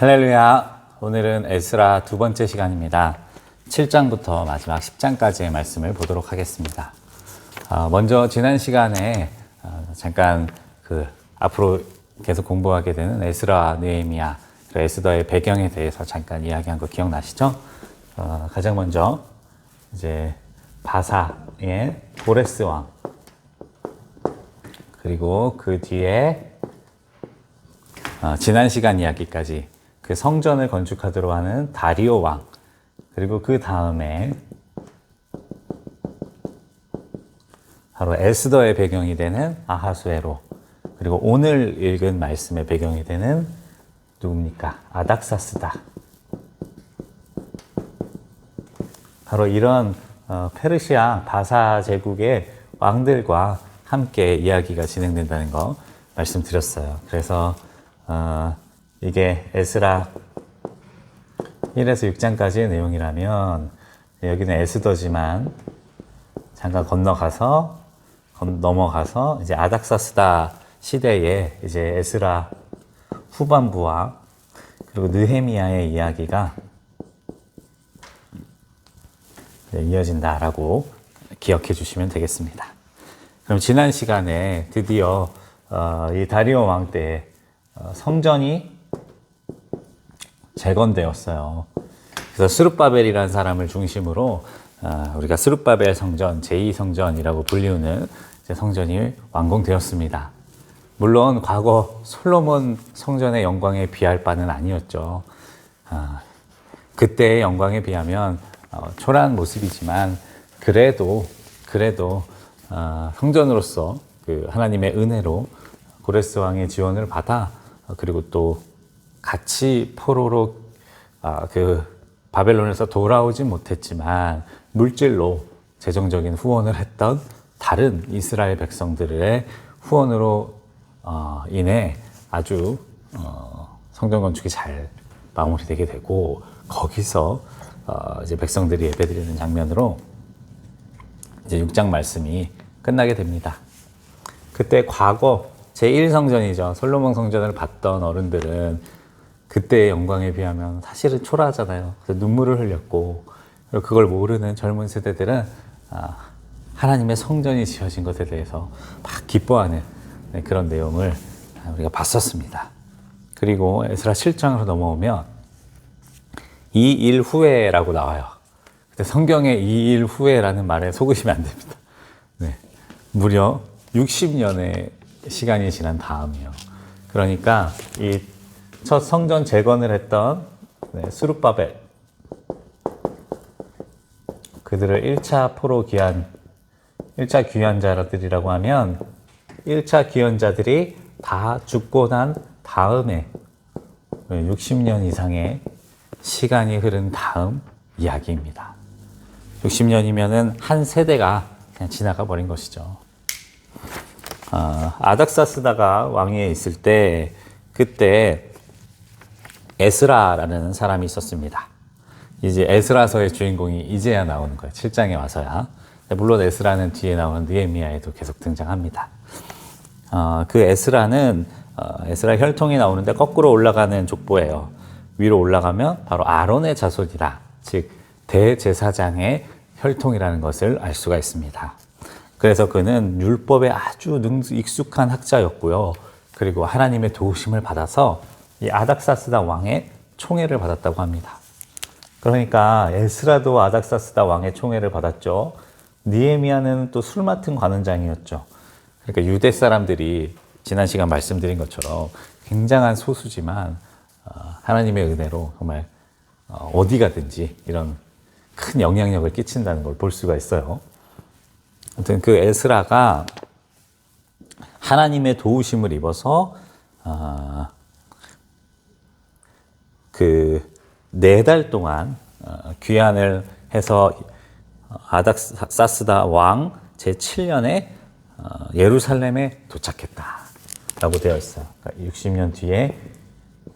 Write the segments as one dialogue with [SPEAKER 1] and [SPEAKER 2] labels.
[SPEAKER 1] 할렐루야. 오늘은 에스라 두 번째 시간입니다. 7장부터 마지막 10장까지의 말씀을 보도록 하겠습니다. 먼저 지난 시간에 잠깐 앞으로 계속 공부하게 되는 에스라, 느헤미야, 에스더의 배경에 대해서 잠깐 이야기한 거 기억나시죠? 가장 먼저 이제 바사의 고레스 왕, 그리고 그 뒤에 지난 시간 이야기까지 그 성전을 건축하도록 하는 다리오 왕, 그리고 그 다음에 바로 에스더의 배경이 되는 아하수에로, 그리고 오늘 읽은 말씀의 배경이 되는 누굽니까? 아닥사스다. 바로 이런 페르시아 바사 제국의 왕들과 함께 이야기가 진행된다는 거 말씀드렸어요. 그래서 이게 에스라 1에서 6장까지의 내용이라면 여기는 에스더지만 잠깐 넘어가서 이제 아닥사스다 시대에 이제 에스라 후반부와 그리고 느헤미야의 이야기가 이어진다라고 기억해 주시면 되겠습니다. 그럼 지난 시간에 드디어 이 다리오 왕 때 성전이 재건되었어요. 그래서 스룹바벨이라는 사람을 중심으로 우리가 스룹바벨 성전, 제2성전이라고 불리우는 성전이 완공되었습니다. 물론 과거 솔로몬 성전의 영광에 비할 바는 아니었죠. 그때의 영광에 비하면 초라한 모습이지만 그래도 성전으로서 그 하나님의 은혜로 고레스 왕의 지원을 받아, 그리고 또 같이 포로로 그 바벨론에서 돌아오진 못했지만 물질로 재정적인 후원을 했던 다른 이스라엘 백성들의 후원으로 인해 아주 성전 건축이 잘 마무리되게 되고, 거기서 이제 백성들이 예배드리는 장면으로 이제 6장 말씀이 끝나게 됩니다. 그때 과거 제1성전이죠. 솔로몬 성전을 봤던 어른들은 그때의 영광에 비하면 사실은 초라하잖아요. 그래서 눈물을 흘렸고, 그리고 그걸 모르는 젊은 세대들은 하나님의 성전이 지어진 것에 대해서 막 기뻐하는 그런 내용을 우리가 봤었습니다. 그리고 에스라 7장으로 넘어오면 이 일 후에라고 나와요. 근데 성경에 이 일 후에라는 말에 속으시면 안 됩니다. 네. 무려 60년의 시간이 지난 다음이요. 그러니까 이 첫 성전 재건을 했던 스룹바벨, 그들을 1차 귀환자들이라고 하면 1차 귀환자들이 다 죽고 난 다음에 60년 이상의 시간이 흐른 다음 이야기입니다. 60년이면은 한 세대가 그냥 지나가 버린 것이죠. 아닥사스다가 왕위에 있을 때, 그때 에스라라는 사람이 있었습니다. 이제 에스라서의 주인공이 이제야 나오는 거예요. 7장에 와서야. 물론 에스라는 뒤에 나오는 느헤미야에도 계속 등장합니다. 그 에스라는 에스라 혈통이 나오는데 거꾸로 올라가는 족보예요. 위로 올라가면 바로 아론의 자손이라, 즉 대제사장의 혈통이라는 것을 알 수가 있습니다. 그래서 그는 율법에 아주 익숙한 학자였고요. 그리고 하나님의 도우심을 받아서 이 아닥사스다 왕의 총애를 받았다고 합니다. 그러니까 에스라도 아닥사스다 왕의 총애를 받았죠. 느헤미야는 또 술 맡은 관원장이었죠. 그러니까 유대 사람들이 지난 시간 말씀드린 것처럼 굉장한 소수지만 하나님의 은혜로 정말 어디 가든지 이런 큰 영향력을 끼친다는 걸 볼 수가 있어요. 아무튼 그 에스라가 하나님의 도우심을 입어서 그 4달 동안 귀환을 해서 아닥사스다 왕 제7년에 예루살렘에 도착했다라고 되어 있어요. 그러니까 60년 뒤에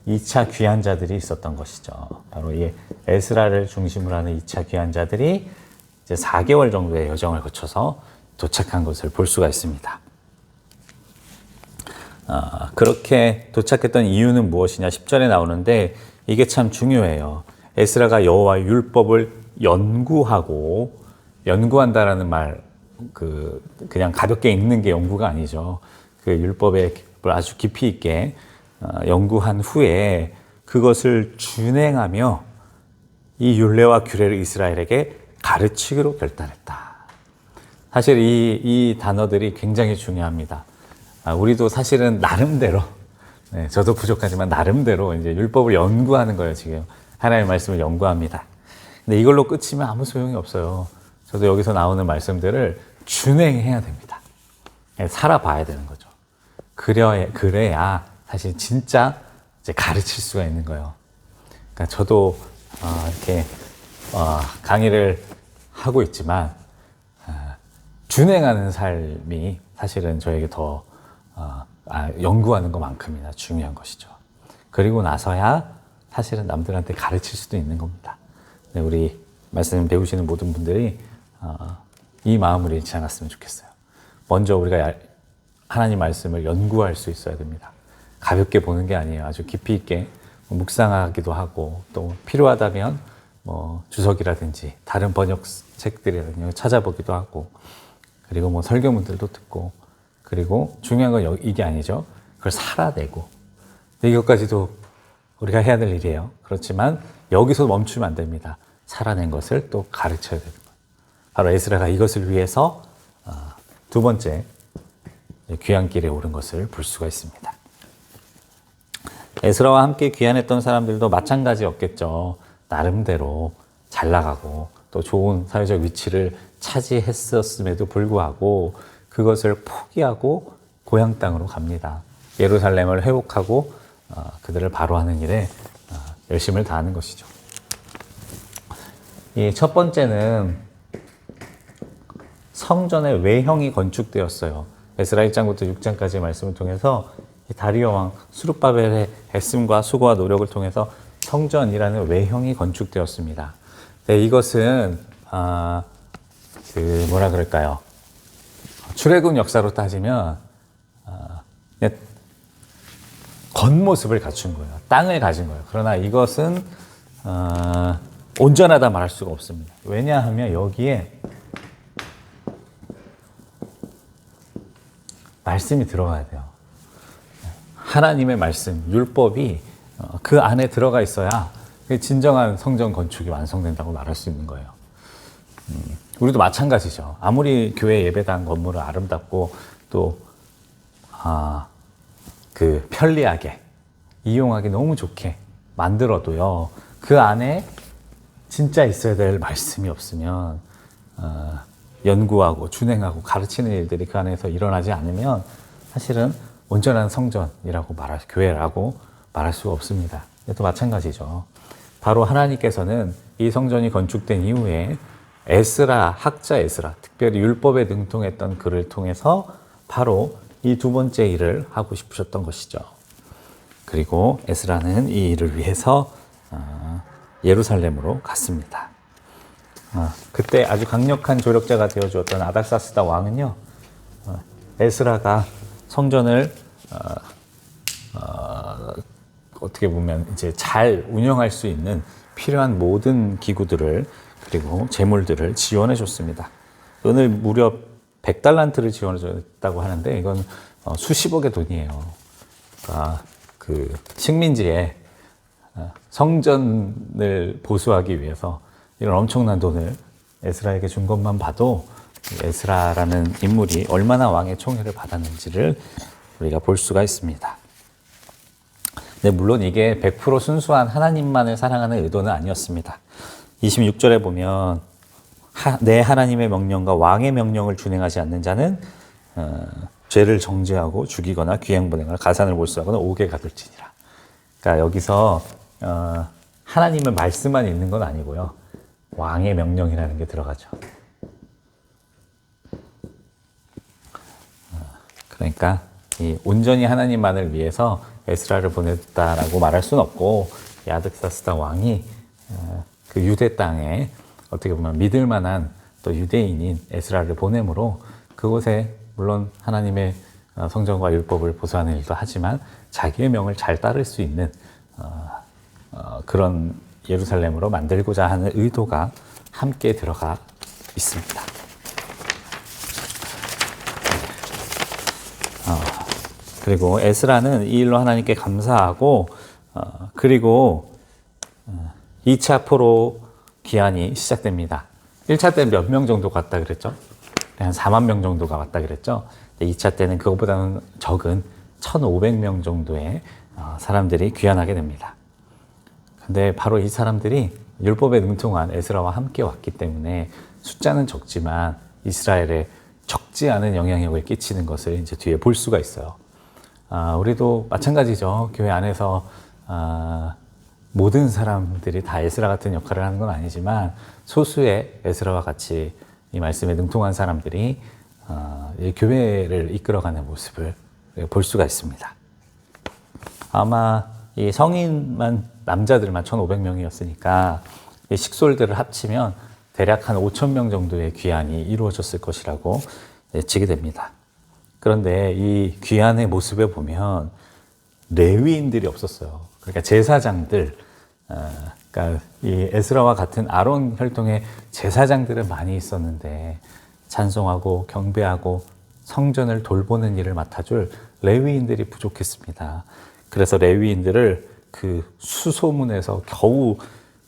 [SPEAKER 1] 2차 귀환자들이 있었던 것이죠. 바로 이 에스라를 중심으로 하는 2차 귀환자들이 이제 4개월 정도의 여정을 거쳐서 도착한 것을 볼 수가 있습니다. 그렇게 도착했던 이유는 무엇이냐 10절에 나오는데 이게 참 중요해요. 에스라가 여호와의 율법을 연구한다라는 말, 그냥 가볍게 읽는 게 연구가 아니죠. 그 율법을 아주 깊이 있게 연구한 후에 그것을 준행하며 이 율례와 규례를 이스라엘에게 가르치기로 결단했다. 사실 이 단어들이 굉장히 중요합니다. 우리도 사실은 나름대로, 저도 부족하지만 나름대로 이제 율법을 연구하는 거예요, 지금. 하나님의 말씀을 연구합니다. 근데 이걸로 끝이면 아무 소용이 없어요. 저도 여기서 나오는 말씀들을 준행해야 됩니다. 살아봐야 되는 거죠. 그래야 사실 진짜 이제 가르칠 수가 있는 거예요. 그러니까 저도 이렇게 강의를 하고 있지만 준행하는 삶이 사실은 저에게 더 연구하는 것만큼이나 중요한 것이죠. 그리고 나서야 사실은 남들한테 가르칠 수도 있는 겁니다. 우리 말씀 배우시는 모든 분들이 이 마음을 잃지 않았으면 좋겠어요. 먼저 우리가 하나님 말씀을 연구할 수 있어야 됩니다. 가볍게 보는 게 아니에요. 아주 깊이 있게 묵상하기도 하고, 또 필요하다면 주석이라든지 다른 번역책들이라든지 찾아보기도 하고, 그리고 설교문들도 듣고, 그리고 중요한 건 이게 아니죠. 그걸 살아내고, 이것까지도 우리가 해야 될 일이에요. 그렇지만 여기서 멈추면 안 됩니다. 살아낸 것을 또 가르쳐야 되는 거예요. 바로 에스라가 이것을 위해서 두 번째 귀환길에 오른 것을 볼 수가 있습니다. 에스라와 함께 귀환했던 사람들도 마찬가지였겠죠. 나름대로 잘 나가고 또 좋은 사회적 위치를 차지했었음에도 불구하고 그것을 포기하고 고향 땅으로 갑니다. 예루살렘을 회복하고 그들을 바로하는 일에 열심을 다하는 것이죠. 이 첫 번째는 성전의 외형이 건축되었어요. 에스라 1장부터 6장까지의 말씀을 통해서 다리오 왕 수룹바벨의 애씀과 수고와 노력을 통해서 성전이라는 외형이 건축되었습니다. 네, 이것은 뭐라 그럴까요? 출애굽 역사로 따지면 겉모습을 갖춘 거예요. 땅을 가진 거예요. 그러나 이것은 온전하다 말할 수가 없습니다. 왜냐하면 여기에 말씀이 들어가야 돼요. 하나님의 말씀, 율법이 그 안에 들어가 있어야 진정한 성전 건축이 완성된다고 말할 수 있는 거예요. 우리도 마찬가지죠. 아무리 교회 예배당 건물을 아름답고 또 편리하게 이용하기 너무 좋게 만들어도요, 그 안에 진짜 있어야 될 말씀이 없으면 연구하고 준행하고 가르치는 일들이 그 안에서 일어나지 않으면 사실은 온전한 성전이라고 교회라고 말할 수가 없습니다. 또 마찬가지죠. 바로 하나님께서는 이 성전이 건축된 이후에 학자 에스라, 특별히 율법에 능통했던 그를 통해서 바로 이 두 번째 일을 하고 싶으셨던 것이죠. 그리고 에스라는 이 일을 위해서 예루살렘으로 갔습니다. 그때 아주 강력한 조력자가 되어주었던 아닥사스다 왕은요, 에스라가 성전을 어떻게 보면 이제 잘 운영할 수 있는 필요한 모든 기구들을 그리고 재물들을 지원해 줬습니다. 오늘 무려 100달란트를 지원해 줬다고 하는데 이건 수십억의 돈이에요. 그러니까 그 식민지에 성전을 보수하기 위해서 이런 엄청난 돈을 에스라에게 준 것만 봐도 에스라라는 인물이 얼마나 왕의 총애를 받았는지를 우리가 볼 수가 있습니다. 네, 물론 이게 100% 순수한 하나님만을 사랑하는 의도는 아니었습니다. 26절에 보면 내 하나님의 명령과 왕의 명령을 준행하지 않는 자는 죄를 정죄하고 죽이거나 귀행보내거나 가산을 몰수하거나 옥에 가둘지니라. 그러니까 여기서 하나님의 말씀만 있는 건 아니고요, 왕의 명령이라는 게 들어가죠. 그러니까 이 온전히 하나님만을 위해서 에스라를 보냈다라고 말할 수는 없고, 아닥사스다 왕이 그 유대 땅에 어떻게 보면 믿을 만한 또 유대인인 에스라를 보내므로 그곳에 물론 하나님의 성전과 율법을 보수하는 일도 하지만 자기의 명을 잘 따를 수 있는 그런 예루살렘으로 만들고자 하는 의도가 함께 들어가 있습니다. 그리고 에스라는 이 일로 하나님께 감사하고 그리고 2차 포로 기한이 시작됩니다. 1차 때는 몇 명 정도 갔다 그랬죠? 한 4만 명 정도가 왔다 그랬죠? 2차 때는 그것보다는 적은 1,500명 정도의 사람들이 귀환하게 됩니다. 근데 바로 이 사람들이 율법에 능통한 에스라와 함께 왔기 때문에 숫자는 적지만 이스라엘에 적지 않은 영향력을 끼치는 것을 이제 뒤에 볼 수가 있어요. 우리도 마찬가지죠. 교회 안에서 모든 사람들이 다 에스라 같은 역할을 하는 건 아니지만 소수의 에스라와 같이 이 말씀에 능통한 사람들이 이 교회를 이끌어가는 모습을 볼 수가 있습니다. 아마 이 성인만 남자들만 1,500명이었으니까 이 식솔들을 합치면 대략 한 5,000명 정도의 귀환이 이루어졌을 것이라고 예측이 됩니다. 그런데 이 귀환의 모습에 보면 레위인들이 없었어요. 그러니까 제사장들, 그러니까 이 에스라와 같은 아론 혈통의 제사장들은 많이 있었는데 찬송하고 경배하고 성전을 돌보는 일을 맡아줄 레위인들이 부족했습니다. 그래서 레위인들을 그 수소문에서 겨우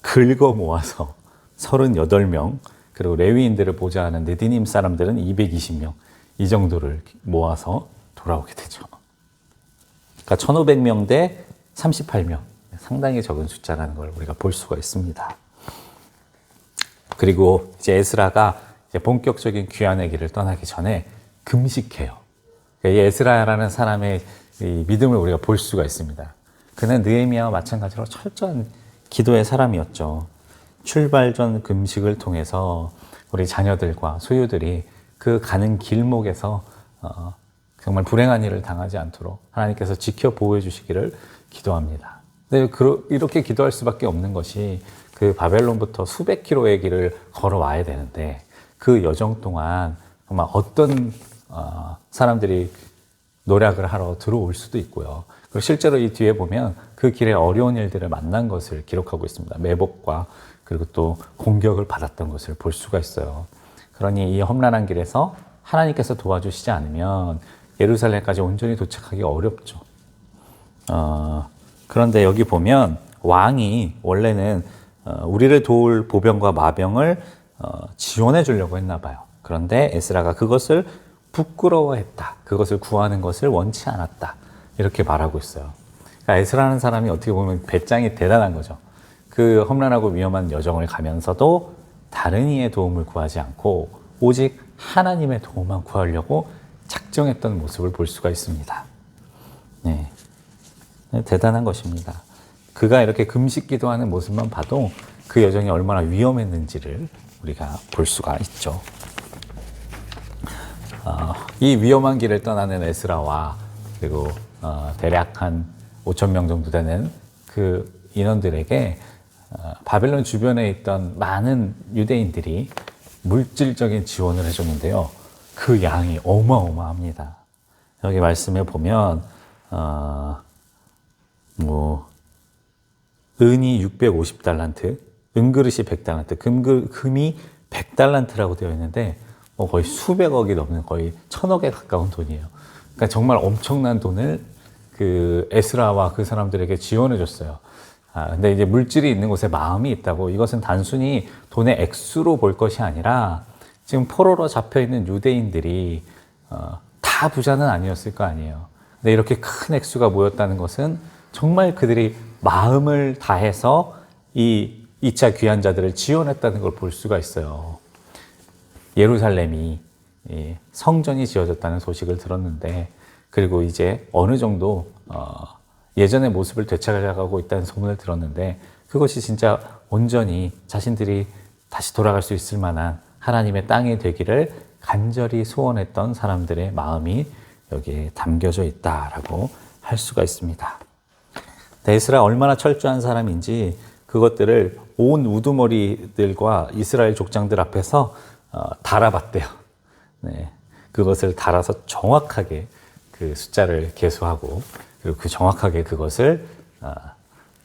[SPEAKER 1] 긁어 모아서 38명, 그리고 레위인들을 보좌하는 느디님 사람들은 220명, 이 정도를 모아서 돌아오게 되죠. 그러니까 1,500명 대 38명, 상당히 적은 숫자라는 걸 우리가 볼 수가 있습니다. 그리고 이제 에스라가 이제 본격적인 귀환의 길을 떠나기 전에 금식해요. 그러니까 이 에스라라는 사람의 이 믿음을 우리가 볼 수가 있습니다. 그는 느헤미야와 마찬가지로 철저한 기도의 사람이었죠. 출발 전 금식을 통해서 우리 자녀들과 소유들이 그 가는 길목에서 정말 불행한 일을 당하지 않도록 하나님께서 지켜 보호해 주시기를 기도합니다. 근데 이렇게 기도할 수밖에 없는 것이 그 바벨론부터 수백 킬로의 길을 걸어와야 되는데 그 여정 동안 정말 어떤 사람들이 노력을 하러 들어올 수도 있고요. 그리고 실제로 이 뒤에 보면 그 길에 어려운 일들을 만난 것을 기록하고 있습니다. 매복과 그리고 또 공격을 받았던 것을 볼 수가 있어요. 그러니 이 험난한 길에서 하나님께서 도와주시지 않으면 예루살렘까지 온전히 도착하기 어렵죠. 그런데 여기 보면 왕이 원래는 우리를 도울 보병과 마병을 지원해 주려고 했나 봐요. 그런데 에스라가 그것을 부끄러워했다. 그것을 구하는 것을 원치 않았다. 이렇게 말하고 있어요. 그러니까 에스라는 사람이 어떻게 보면 배짱이 대단한 거죠. 그 험난하고 위험한 여정을 가면서도 다른 이의 도움을 구하지 않고 오직 하나님의 도움만 구하려고 작정했던 모습을 볼 수가 있습니다. 네. 대단한 것입니다. 그가 이렇게 금식 기도하는 모습만 봐도 그 여정이 얼마나 위험했는지를 우리가 볼 수가 있죠. 이 위험한 길을 떠나는 에스라와 그리고 대략 한 5,000명 정도 되는 그 인원들에게 바벨론 주변에 있던 많은 유대인들이 물질적인 지원을 해줬는데요. 그 양이 어마어마합니다. 여기 말씀에 보면 은이 650달란트, 은그릇이 100달란트, 금이 100달란트라고 되어 있는데 거의 수백억이 넘는 거의 1,000억에 가까운 돈이에요. 그러니까 정말 엄청난 돈을 그 에스라와 그 사람들에게 지원해 줬어요. 근데 이제 물질이 있는 곳에 마음이 있다고, 이것은 단순히 돈의 액수로 볼 것이 아니라 지금 포로로 잡혀 있는 유대인들이 다 부자는 아니었을 거 아니에요. 근데 이렇게 큰 액수가 모였다는 것은 정말 그들이 마음을 다해서 이 2차 귀환자들을 지원했다는 걸 볼 수가 있어요. 예루살렘이 성전이 지어졌다는 소식을 들었는데, 그리고 이제 어느 정도 예전의 모습을 되찾아가고 있다는 소문을 들었는데, 그것이 진짜 온전히 자신들이 다시 돌아갈 수 있을 만한 하나님의 땅이 되기를 간절히 소원했던 사람들의 마음이 여기에 담겨져 있다라고 할 수가 있습니다. 에스라 얼마나 철저한 사람인지 그것들을 온 우두머리들과 이스라엘 족장들 앞에서 달아봤대요. 네, 그것을 달아서 정확하게 그 숫자를 계수하고, 그리고 그 정확하게 그것을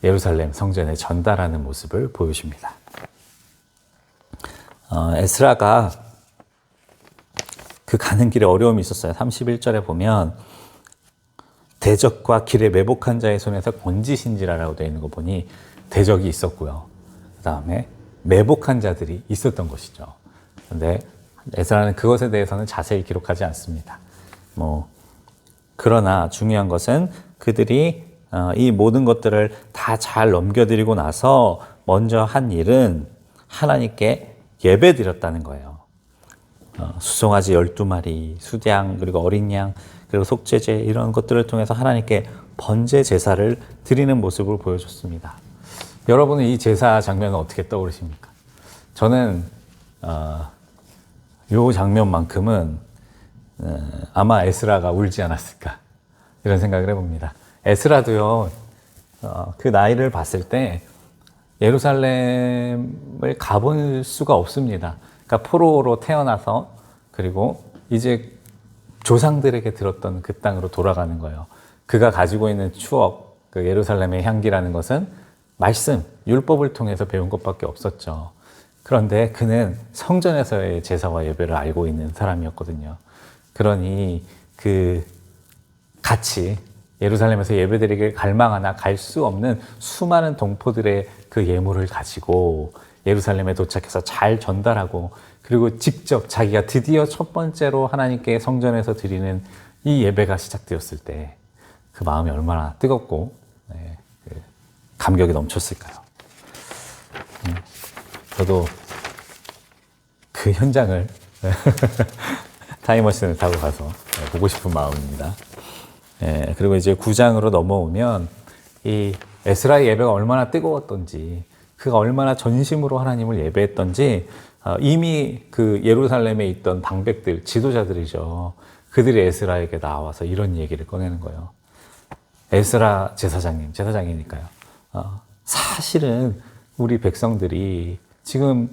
[SPEAKER 1] 예루살렘 성전에 전달하는 모습을 보여줍니다. 에스라가 그 가는 길에 어려움이 있었어요. 31절에 보면 대적과 길에 매복한 자의 손에서 건지신지라라고 되어 있는 거 보니 대적이 있었고요. 그 다음에 매복한 자들이 있었던 것이죠. 그런데 에스라는 그것에 대해서는 자세히 기록하지 않습니다. 그러나 중요한 것은 그들이 이 모든 것들을 다 잘 넘겨드리고 나서 먼저 한 일은 하나님께 예배드렸다는 거예요. 수송아지 12마리, 수양, 그리고 어린 양, 그리고 속죄제 이런 것들을 통해서 하나님께 번제 제사를 드리는 모습을 보여줬습니다. 여러분은 이 제사 장면을 어떻게 떠오르십니까? 저는 이 장면만큼은 아마 에스라가 울지 않았을까 이런 생각을 해봅니다. 에스라도요, 그 나이를 봤을 때 예루살렘을 가볼 수가 없습니다. 그러니까 포로로 태어나서 그리고 이제 조상들에게 들었던 그 땅으로 돌아가는 거예요. 그가 가지고 있는 추억, 그 예루살렘의 향기라는 것은 말씀, 율법을 통해서 배운 것밖에 없었죠. 그런데 그는 성전에서의 제사와 예배를 알고 있는 사람이었거든요. 그러니 같이 예루살렘에서 예배드리길 갈망하나 갈 수 없는 수많은 동포들의 그 예물을 가지고 예루살렘에 도착해서 잘 전달하고 그리고 직접 자기가 드디어 첫 번째로 하나님께 성전에서 드리는 이 예배가 시작되었을 때 그 마음이 얼마나 뜨겁고 감격이 넘쳤을까요? 저도 그 현장을 타임머신을 타고 가서 보고 싶은 마음입니다. 그리고 이제 9장으로 넘어오면 이 에스라의 예배가 얼마나 뜨거웠던지 그가 얼마나 전심으로 하나님을 예배했던지 이미 그 예루살렘에 있던 방백들, 지도자들이죠. 그들이 에스라에게 나와서 이런 얘기를 꺼내는 거예요. 에스라 제사장이니까요. 사실은 우리 백성들이 지금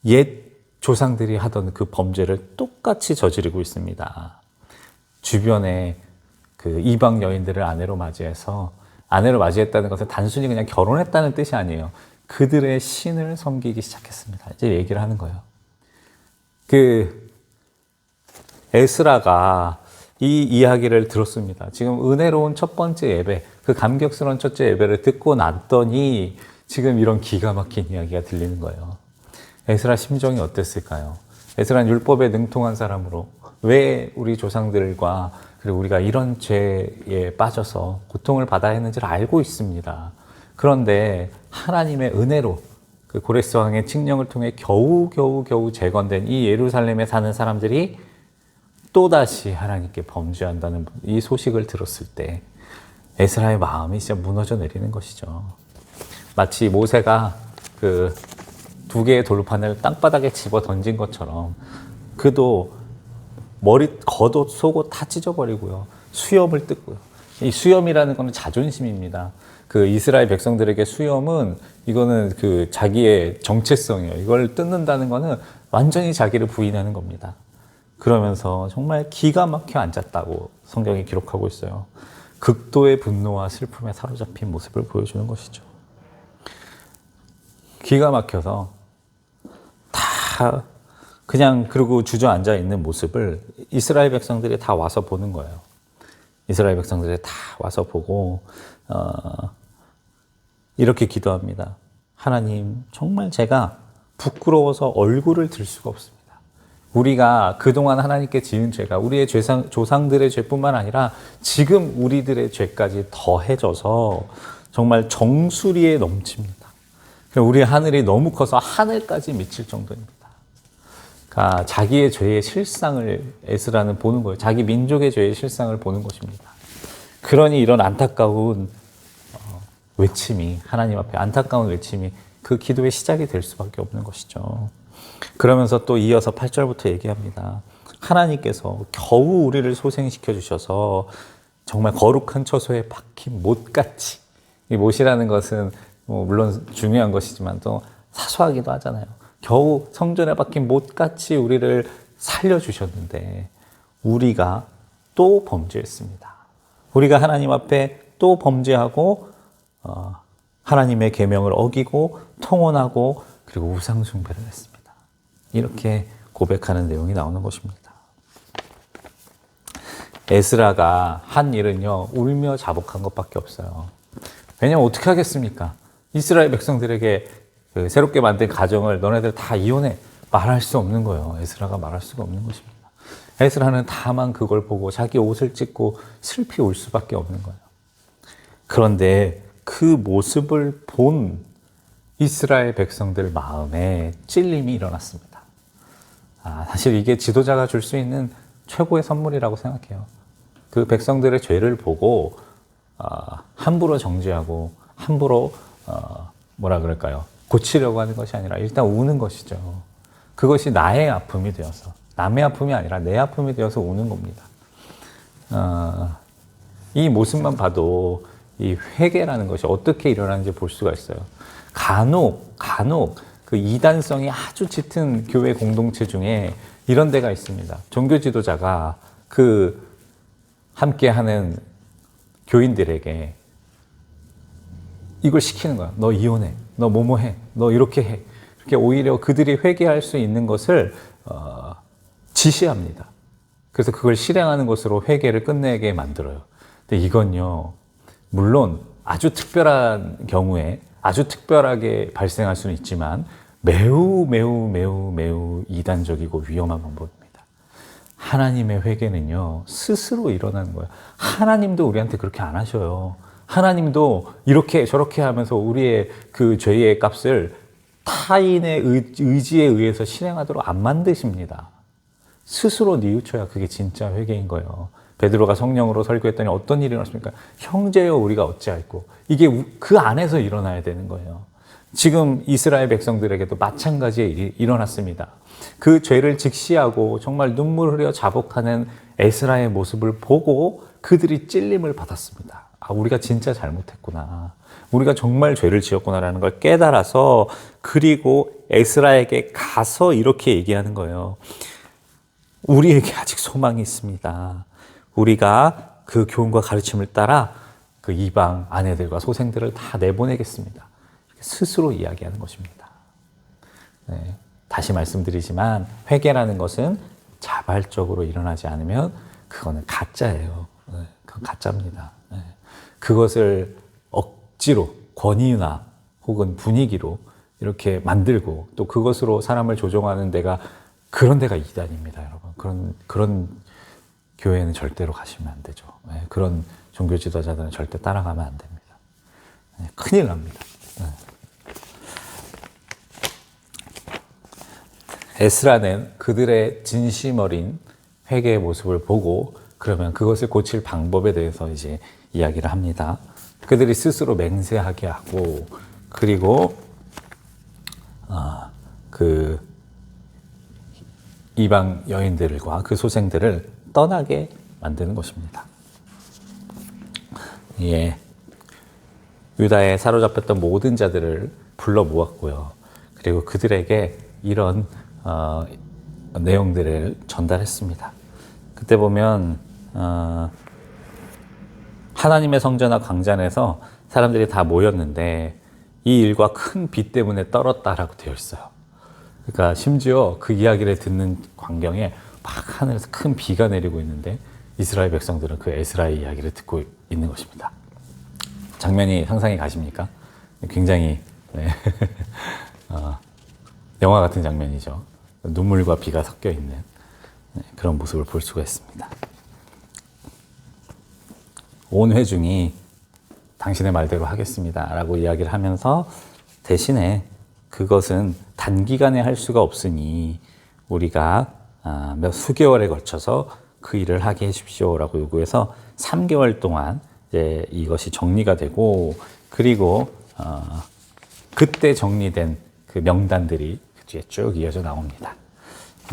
[SPEAKER 1] 옛 조상들이 하던 그 범죄를 똑같이 저지르고 있습니다. 주변에 그 이방 여인들을 아내로 맞이했다는 것은 단순히 그냥 결혼했다는 뜻이 아니에요. 그들의 신을 섬기기 시작했습니다. 이제 얘기를 하는 거예요. 에스라가 이 이야기를 들었습니다. 지금 은혜로운 첫 번째 예배, 그 감격스러운 첫째 예배를 듣고 났더니 지금 이런 기가 막힌 이야기가 들리는 거예요. 에스라 심정이 어땠을까요? 에스라는 율법에 능통한 사람으로 왜 우리 조상들과 그리고 우리가 이런 죄에 빠져서 고통을 받아야 했는지를 알고 있습니다. 그런데 하나님의 은혜로 그 고레스 왕의 칙령을 통해 겨우 재건된 이 예루살렘에 사는 사람들이 또다시 하나님께 범죄한다는 이 소식을 들었을 때 에스라의 마음이 진짜 무너져 내리는 것이죠. 마치 모세가 그 2개의 돌판을 땅바닥에 집어 던진 것처럼 그도 겉옷, 속옷 다 찢어버리고요. 수염을 뜯고요. 이 수염이라는 것은 자존심입니다. 그 이스라엘 백성들에게 수염은 이거는 그 자기의 정체성이에요. 이걸 뜯는다는 것은 완전히 자기를 부인하는 겁니다. 그러면서 정말 기가 막혀 앉았다고 성경이 기록하고 있어요. 극도의 분노와 슬픔에 사로잡힌 모습을 보여주는 것이죠. 기가 막혀서 다 그냥 그러고 주저앉아 있는 모습을 이스라엘 백성들이 다 와서 보는 거예요. 이스라엘 백성들이 다 와서 보고 이렇게 기도합니다. 하나님, 정말 제가 부끄러워서 얼굴을 들 수가 없습니다. 우리가 그동안 하나님께 지은 죄가 우리의 조상들의 죄뿐만 아니라 지금 우리들의 죄까지 더해져서 정말 정수리에 넘칩니다. 우리 하늘이 너무 커서 하늘까지 미칠 정도입니다. 그러니까 자기의 죄의 실상을 에스라는 보는 거예요. 자기 민족의 죄의 실상을 보는 것입니다. 그러니 이런 안타까운 외침이 하나님 앞에 안타까운 외침이 그 기도의 시작이 될 수밖에 없는 것이죠. 그러면서 또 이어서 8절부터 얘기합니다. 하나님께서 겨우 우리를 소생시켜 주셔서 정말 거룩한 처소에 박힌 못같이, 이 못이라는 것은 물론 중요한 것이지만 또 사소하기도 하잖아요. 겨우 성전에 박힌 못같이 우리를 살려주셨는데 우리가 또 범죄했습니다. 우리가 하나님 앞에 또 범죄하고 하나님의 계명을 어기고 통혼하고 그리고 우상 숭배를 했습니다. 이렇게 고백하는 내용이 나오는 것입니다. 에스라가 한 일은요, 울며 자복한 것밖에 없어요. 왜냐면 어떻게 하겠습니까? 이스라엘 백성들에게 그 새롭게 만든 가정을 너네들 다 이혼해 말할 수 없는 거예요. 에스라가 말할 수가 없는 것입니다. 에스라는 다만 그걸 보고 자기 옷을 찢고 슬피 울 수밖에 없는 거예요. 그런데 그 모습을 본 이스라엘 백성들 마음에 찔림이 일어났습니다. 사실 이게 지도자가 줄 수 있는 최고의 선물이라고 생각해요. 그 백성들의 죄를 보고 함부로 정죄하고 함부로 뭐라 그럴까요? 고치려고 하는 것이 아니라 일단 우는 것이죠. 그것이 나의 아픔이 되어서, 남의 아픔이 아니라 내 아픔이 되어서 우는 겁니다. 이 모습만 봐도 이 회개라는 것이 어떻게 일어나는지 볼 수가 있어요. 간혹 그 이단성이 아주 짙은 교회 공동체 중에 이런 데가 있습니다. 종교 지도자가 그 함께하는 교인들에게 이걸 시키는 거야. 너 이혼해. 너 뭐뭐 해. 너 이렇게 해. 이렇게 오히려 그들이 회개할 수 있는 것을 지시합니다. 그래서 그걸 실행하는 것으로 회개를 끝내게 만들어요. 근데 이건요, 물론 아주 특별한 경우에 아주 특별하게 발생할 수는 있지만 매우 이단적이고 위험한 방법입니다. 하나님의 회개는요, 스스로 일어나는 거예요. 하나님도 우리한테 그렇게 안 하셔요. 하나님도 이렇게 저렇게 하면서 우리의 그 죄의 값을 타인의 의지에 의해서 실행하도록 안 만드십니다. 스스로 뉘우쳐야 그게 진짜 회개인 거예요. 베드로가 성령으로 설교했더니 어떤 일이 일어났습니까? 형제여 우리가 어찌할꼬. 이게 그 안에서 일어나야 되는 거예요. 지금 이스라엘 백성들에게도 마찬가지의 일이 일어났습니다. 그 죄를 직시하고 정말 눈물 흘려 자복하는 에스라의 모습을 보고 그들이 찔림을 받았습니다. 우리가 진짜 잘못했구나. 우리가 정말 죄를 지었구나라는 걸 깨달아서, 그리고 에스라에게 가서 이렇게 얘기하는 거예요. 우리에게 아직 소망이 있습니다. 우리가 그 교훈과 가르침을 따라 그 이방 아내들과 소생들을 다 내보내겠습니다. 스스로 이야기하는 것입니다. 네, 다시 말씀드리지만 회개라는 것은 자발적으로 일어나지 않으면 그거는 가짜예요. 네, 그건 가짜입니다. 네, 그것을 억지로 권위나 혹은 분위기로 이렇게 만들고 또 그것으로 사람을 조종하는 데가, 그런 데가 이단입니다, 여러분. 그런 교회는 절대로 가시면 안 되죠. 네, 그런 종교 지도자들은 절대 따라가면 안 됩니다. 네, 큰일 납니다. 네. 에스라는 그들의 진심 어린 회개의 모습을 보고 그러면 그것을 고칠 방법에 대해서 이제 이야기를 합니다. 그들이 스스로 맹세하게 하고, 그리고 그 이방 여인들과 그 소생들을 떠나게 만드는 것입니다. 예, 유다에 사로잡혔던 모든 자들을 불러 모았고요. 그리고 그들에게 이런 내용들을 전달했습니다. 그때 보면 하나님의 성전과 광장에서 사람들이 다 모였는데 이 일과 큰 비 때문에 떨었다라고 되어 있어요. 그러니까 심지어 그 이야기를 듣는 광경에 막 하늘에서 큰 비가 내리고 있는데 이스라엘 백성들은 그 에스라의 이야기를 듣고 있는 것입니다. 장면이 상상이 가십니까? 굉장히 네. 영화 같은 장면이죠. 눈물과 비가 섞여 있는 그런 모습을 볼 수가 있습니다. 온 회중이 당신의 말대로 하겠습니다 라고 이야기를 하면서 대신에 그것은 단기간에 할 수가 없으니 우리가 몇 수개월에 걸쳐서 그 일을 하게 해주십시오 라고 요구해서 3개월 동안 이제 이것이 정리가 되고, 그리고 그때 정리된 그 명단들이 그 뒤에 쭉 이어져 나옵니다.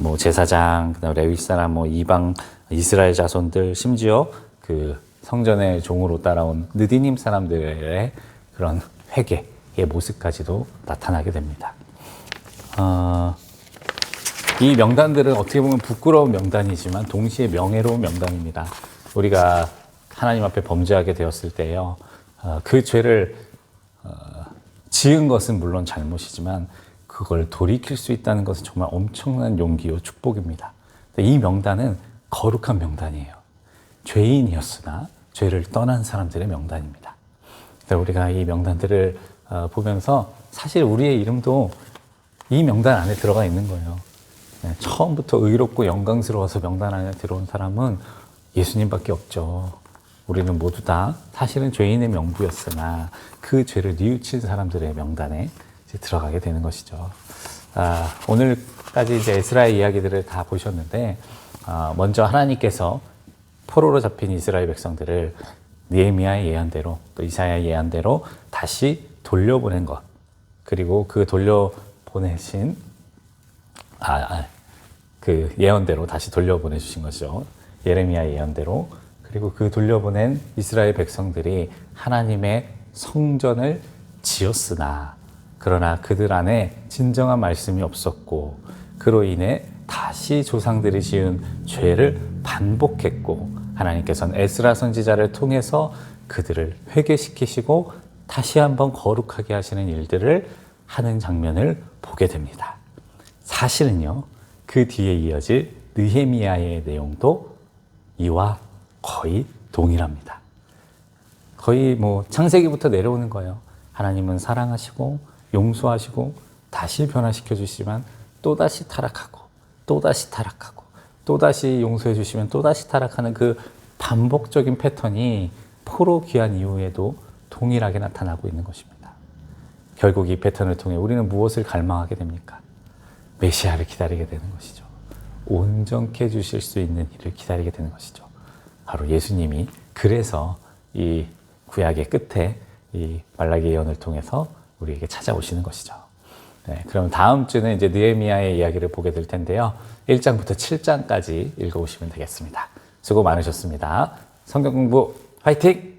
[SPEAKER 1] 뭐 제사장, 그다음 레위 사람, 뭐 이방 이스라엘 자손들, 심지어 그 성전의 종으로 따라온 느디님 사람들의 그런 회개의 모습까지도 나타나게 됩니다. 이 명단들은 어떻게 보면 부끄러운 명단이지만 동시에 명예로운 명단입니다. 우리가 하나님 앞에 범죄하게 되었을 때요, 그 죄를 지은 것은 물론 잘못이지만 그걸 돌이킬 수 있다는 것은 정말 엄청난 용기요 축복입니다. 이 명단은 거룩한 명단이에요. 죄인이었으나 죄를 떠난 사람들의 명단입니다. 우리가 이 명단들을 보면서 사실 우리의 이름도 이 명단 안에 들어가 있는 거예요. 처음부터 의롭고 영광스러워서 명단 안에 들어온 사람은 예수님밖에 없죠. 우리는 모두 다 사실은 죄인의 명부였으나 그 죄를 뉘우친 사람들의 명단에 이제 들어가게 되는 것이죠. 오늘까지 이제 에스라의 이야기들을 다 보셨는데, 먼저 하나님께서 포로로 잡힌 이스라엘 백성들을 느헤미야의 예언대로 또 이사야의 예언대로 다시 돌려보낸 것, 그리고 그 돌려보내신 그 예언대로 다시 돌려보내 주신 것이죠. 예레미야의 예언대로. 그리고 그 돌려보낸 이스라엘 백성들이 하나님의 성전을 지었으나 그러나 그들 안에 진정한 말씀이 없었고 그로 인해 다시 조상들이 지은 죄를 반복했고 하나님께서는 에스라 선지자를 통해서 그들을 회개시키시고 다시 한번 거룩하게 하시는 일들을 하는 장면을 보게 됩니다. 사실은요, 그 뒤에 이어질 느헤미야의 내용도 이와 거의 동일합니다. 거의 뭐 창세기부터 내려오는 거예요. 하나님은 사랑하시고 용서하시고 다시 변화시켜 주시지만 또다시 타락하고 또다시 타락하고 또다시 용서해 주시면 또다시 타락하는 그 반복적인 패턴이 포로 귀환 이후에도 동일하게 나타나고 있는 것입니다. 결국 이 패턴을 통해 우리는 무엇을 갈망하게 됩니까? 메시아를 기다리게 되는 것이죠. 온전케 해주실 수 있는 일을 기다리게 되는 것이죠. 바로 예수님이 그래서 이 구약의 끝에 이 말라기 예언을 통해서 우리에게 찾아오시는 것이죠. 네, 그럼 다음 주는 이제 느헤미야의 이야기를 보게 될 텐데요. 1장부터 7장까지 읽어보시면 되겠습니다. 수고 많으셨습니다. 성경 공부 화이팅!